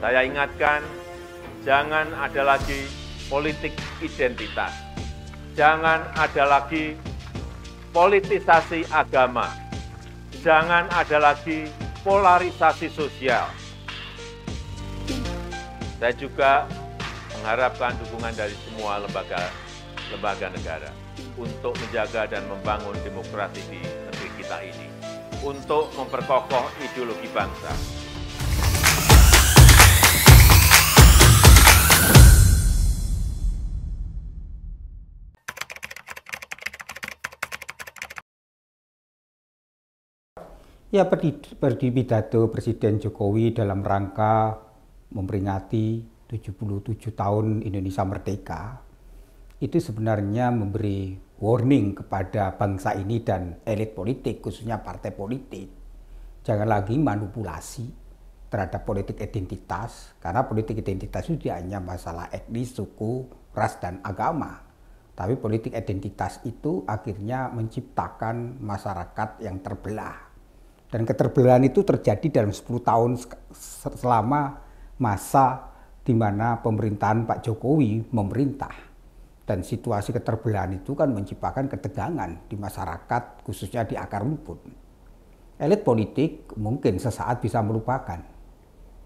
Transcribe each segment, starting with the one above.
Saya ingatkan, jangan ada lagi politik identitas. Jangan ada lagi politisasi agama. Jangan ada lagi polarisasi sosial. Saya juga mengharapkan dukungan dari semua lembaga negara untuk menjaga dan membangun demokrasi di negeri kita ini, untuk memperkokoh ideologi bangsa. Ya, di pidato Presiden Jokowi dalam rangka memperingati 77 tahun Indonesia Merdeka, itu sebenarnya memberi warning kepada bangsa ini dan elit politik, khususnya partai politik. Jangan lagi manipulasi terhadap politik identitas, karena politik identitas itu tidak hanya masalah etnis, suku, ras, dan agama. Tapi politik identitas itu akhirnya menciptakan masyarakat yang terbelah. Dan keterbelahan itu terjadi dalam 10 tahun selama masa di mana pemerintahan Pak Jokowi memerintah. Dan situasi keterbelahan itu kan menciptakan ketegangan di masyarakat, khususnya di akar rumput. Elit politik mungkin sesaat bisa melupakan.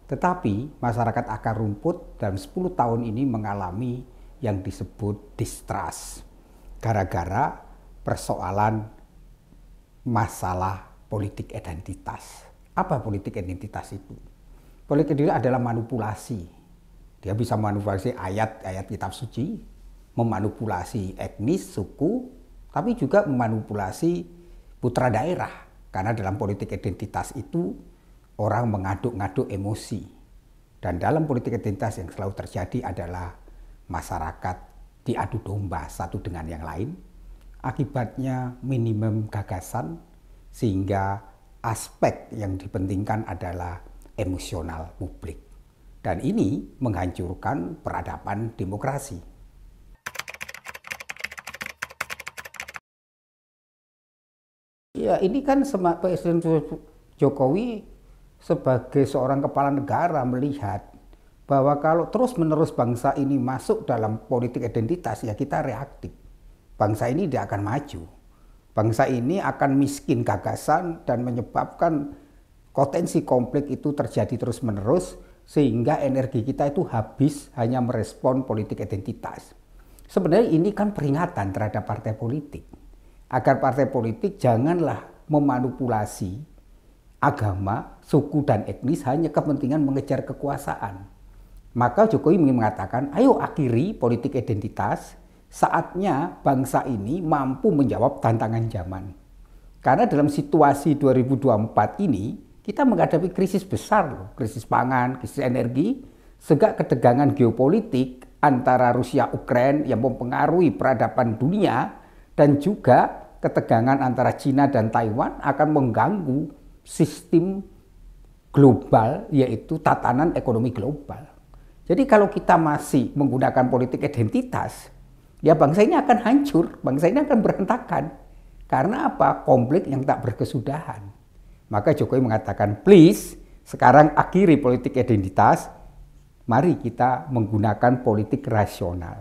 Tetapi masyarakat akar rumput dalam 10 tahun ini mengalami yang disebut distrust. Gara-gara persoalan masalah politik identitas. Apa politik identitas itu? Politik identitas adalah manipulasi. Dia bisa manipulasi ayat-ayat kitab suci, memanipulasi etnis, suku, tapi juga memanipulasi putra daerah. Karena dalam politik identitas itu orang mengaduk-ngaduk emosi. Dan dalam politik identitas yang selalu terjadi adalah masyarakat diadu domba satu dengan yang lain. Akibatnya minimum gagasan, sehingga aspek yang dipentingkan adalah emosional publik. Dan ini menghancurkan peradaban demokrasi. Ya, ini kan Presiden Jokowi sebagai seorang kepala negara melihat bahwa kalau terus-menerus bangsa ini masuk dalam politik identitas, ya kita reaktif. Bangsa ini tidak akan maju. Bangsa ini akan miskin gagasan dan menyebabkan potensi konflik itu terjadi terus-menerus sehingga energi kita itu habis hanya merespon politik identitas. Sebenarnya ini kan peringatan terhadap partai politik. Agar partai politik janganlah memanipulasi agama, suku, dan etnis hanya kepentingan mengejar kekuasaan. Maka Jokowi mengatakan, ayo akhiri politik identitas. Saatnya bangsa ini mampu menjawab tantangan zaman. Karena dalam situasi 2024 ini, kita menghadapi krisis besar loh. Krisis pangan, krisis energi, sehingga ketegangan geopolitik antara Rusia Ukraina yang mempengaruhi peradaban dunia, dan juga ketegangan antara Cina dan Taiwan akan mengganggu sistem global, yaitu tatanan ekonomi global. Jadi kalau kita masih menggunakan politik identitas, ya bangsa ini akan hancur, bangsa ini akan berantakan. Karena apa? Konflik yang tak berkesudahan. Maka Jokowi mengatakan, please, sekarang akhiri politik identitas, mari kita menggunakan politik rasional.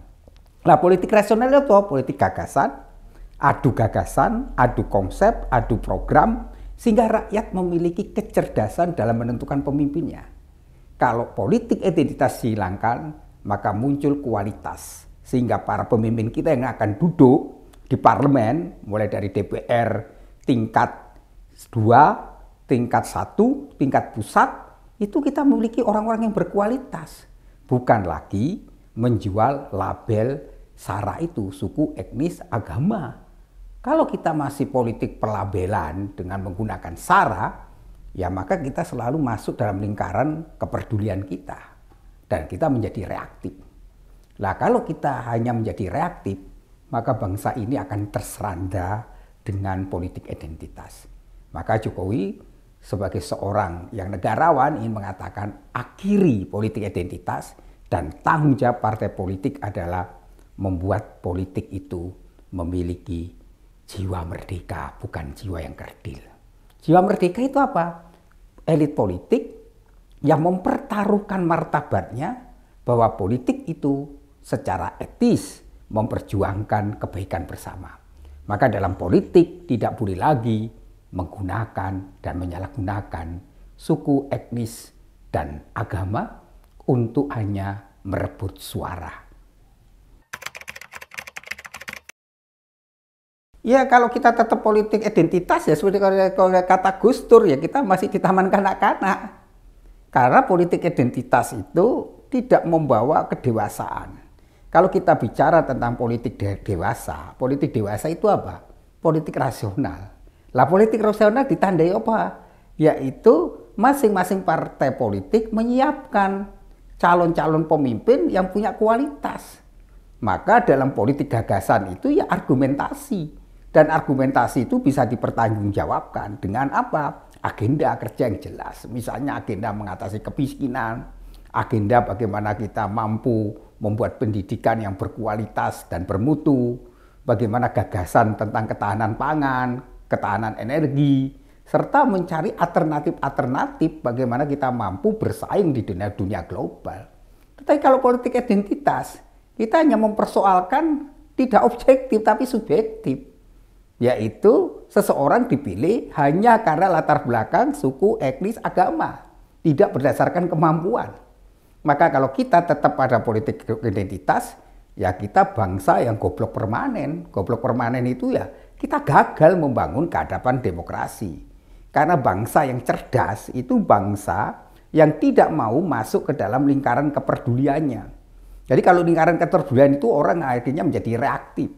Nah, politik rasional itu apa? Politik gagasan, adu konsep, adu program, sehingga rakyat memiliki kecerdasan dalam menentukan pemimpinnya. Kalau politik identitas dihilangkan, maka muncul kualitas. Sehingga para pemimpin kita yang akan duduk di parlemen, mulai dari DPR tingkat 2, tingkat 1, tingkat pusat, itu kita memiliki orang-orang yang berkualitas. Bukan lagi menjual label SARA itu, suku, etnis, agama. Kalau kita masih politik pelabelan dengan menggunakan SARA, ya maka kita selalu masuk dalam lingkaran kepedulian kita. Dan kita menjadi reaktif. Nah, kalau kita hanya menjadi reaktif, maka bangsa ini akan terseranda dengan politik identitas. Maka Jokowi sebagai seorang yang negarawan ingin mengatakan akhiri politik identitas, dan tanggung jawab partai politik adalah membuat politik itu memiliki jiwa merdeka, bukan jiwa yang kerdil. Jiwa merdeka itu apa? Elit politik yang mempertaruhkan martabatnya bahwa politik itu secara etis memperjuangkan kebaikan bersama. Maka dalam politik tidak boleh lagi menggunakan dan menyalahgunakan suku, etnis, dan agama untuk hanya merebut suara. Ya kalau kita tetap politik identitas ya seperti kalau kata Gus Dur ya kita masih di taman kanak-kanak. Karena politik identitas itu tidak membawa kedewasaan. Kalau kita bicara tentang politik dewasa itu apa? Politik rasional. Lah politik rasional ditandai apa? Yaitu masing-masing partai politik menyiapkan calon-calon pemimpin yang punya kualitas. Maka dalam politik gagasan itu ya argumentasi. Dan argumentasi itu bisa dipertanggungjawabkan dengan apa? Agenda kerja yang jelas. Misalnya agenda mengatasi kemiskinan, agenda bagaimana kita mampu membuat pendidikan yang berkualitas dan bermutu, bagaimana gagasan tentang ketahanan pangan, ketahanan energi, serta mencari alternatif-alternatif bagaimana kita mampu bersaing di dunia global. Tetapi kalau politik identitas, kita hanya mempersoalkan tidak objektif tapi subjektif. Yaitu seseorang dipilih hanya karena latar belakang, suku, etnis, agama. Tidak berdasarkan kemampuan. Maka kalau kita tetap pada politik identitas, ya kita bangsa yang goblok permanen. Goblok permanen itu ya kita gagal membangun keadapan demokrasi. Karena bangsa yang cerdas itu bangsa yang tidak mau masuk ke dalam lingkaran kepeduliannya. Jadi kalau lingkaran kepedulian itu orang akhirnya menjadi reaktif.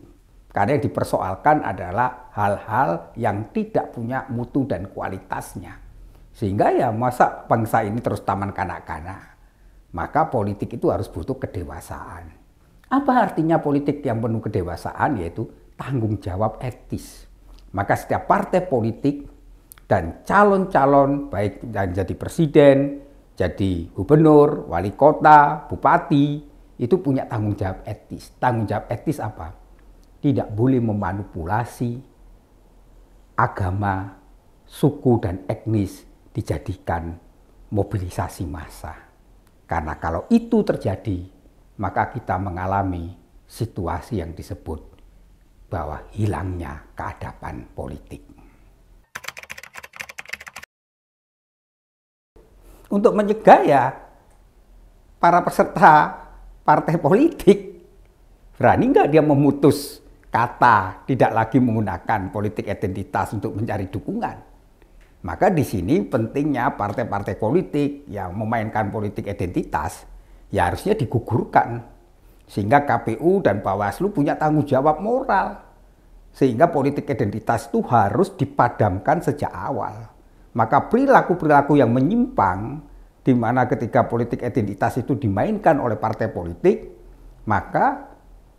Karena yang dipersoalkan adalah hal-hal yang tidak punya mutu dan kualitasnya. Sehingga ya masa bangsa ini terus taman kanak-kanak. Maka politik itu harus butuh kedewasaan. Apa artinya politik yang penuh kedewasaan? Yaitu tanggung jawab etis. Maka setiap partai politik dan calon-calon baik yang jadi presiden, jadi gubernur, wali kota, bupati, itu punya tanggung jawab etis. Tanggung jawab etis apa? Tidak boleh memanipulasi agama, suku, dan etnis dijadikan mobilisasi massa. Karena kalau itu terjadi, maka kita mengalami situasi yang disebut bahwa hilangnya keadaban politik. Untuk mencegah ya, para peserta partai politik berani nggak dia memutus kata tidak lagi menggunakan politik identitas untuk mencari dukungan. Maka di sini pentingnya partai-partai politik yang memainkan politik identitas ya harusnya digugurkan. Sehingga KPU dan Bawaslu punya tanggung jawab moral. Sehingga politik identitas itu harus dipadamkan sejak awal. Maka perilaku-perilaku yang menyimpang di mana ketika politik identitas itu dimainkan oleh partai politik, maka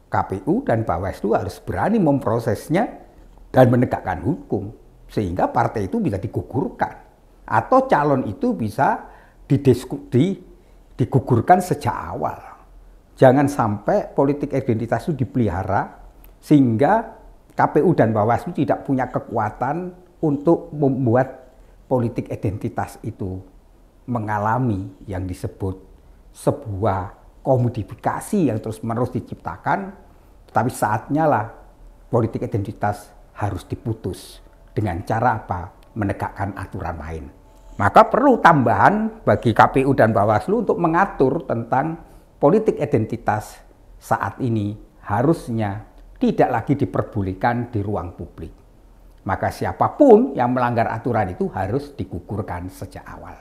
KPU dan Bawaslu harus berani memprosesnya dan menegakkan hukum. Sehingga partai itu bisa digugurkan. Atau calon itu bisa digugurkan sejak awal. Jangan sampai politik identitas itu dipelihara sehingga KPU dan Bawaslu tidak punya kekuatan untuk membuat politik identitas itu mengalami yang disebut sebuah komodifikasi yang terus-menerus diciptakan. Tapi saatnya lah politik identitas harus diputus dengan cara apa? Menegakkan aturan main. Maka perlu tambahan bagi KPU dan Bawaslu untuk mengatur tentang politik identitas saat ini harusnya tidak lagi diperbolehkan di ruang publik. Maka siapapun yang melanggar aturan itu harus digugurkan sejak awal.